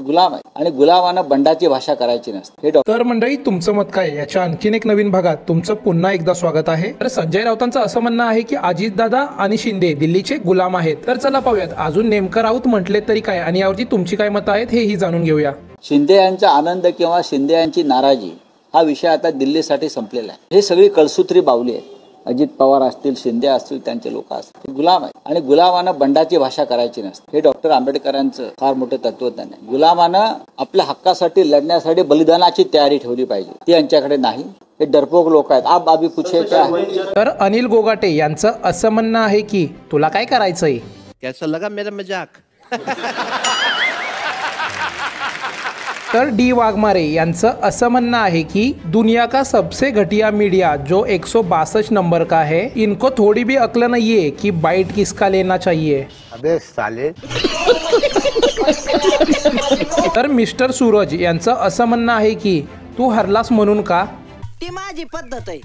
गुलाम आहे आणि गुलामानं बंडाची भाषा करायची नसते. हे तर मंडळी, तुमचं मत काय याच्या आणखीन एक नवीन भागात तुमचं पुन्हा एकदा स्वागत आहे. तर संजय राऊतांचं असं म्हणणं आहे की अजितदादा आणि शिंदे दिल्लीचे गुलाम आहेत. तर चला पाहूयात अजून नेमकं राऊत म्हटले तरी काय आणि यावरती तुमची काय मतं आहेत हेही जाणून घेऊया. शिंदे यांचा आनंद किंवा शिंदे यांची नाराजी हा विषय आता दिल्लीसाठी संपलेला आहे. हे सगळी कळसूत्री बावली आहे. अजित पवार असतील, शिंदे असतील, त्यांचे लोक असतील, ते गुलाम आहेत आणि गुलामानं बंडाची भाषा करायची नसते. हे डॉक्टर आंबेडकरांचं फार मोठं तत्वज्ञान आहे. गुलामानं आपल्या हक्कासाठी लढण्यासाठी बलिदानाची तयारी ठेवली पाहिजे. ती यांच्याकडे नाही. हे डरपोक लोक आहेत. आप अभी पूछे क्या है. तर अनिल गोगाटे यांचं असं म्हणणं आहे की तुला काय करायचंय. कैसा लगा मेरा मजाक. तर डी वाघमारे यांचं असं म्हणणं आहे की दुनिया का सबसे घटिया मीडिया जो 162 नंबर का है, इनको थोड़ी भी अक्ल नहीं है कि बाइट किसका लेना चाहिए. अबे साले. तर मिस्टर सूरज यांचं असं म्हणणं आहे की तू हरलास म्हणून का. ती माझी पद्धत आहे.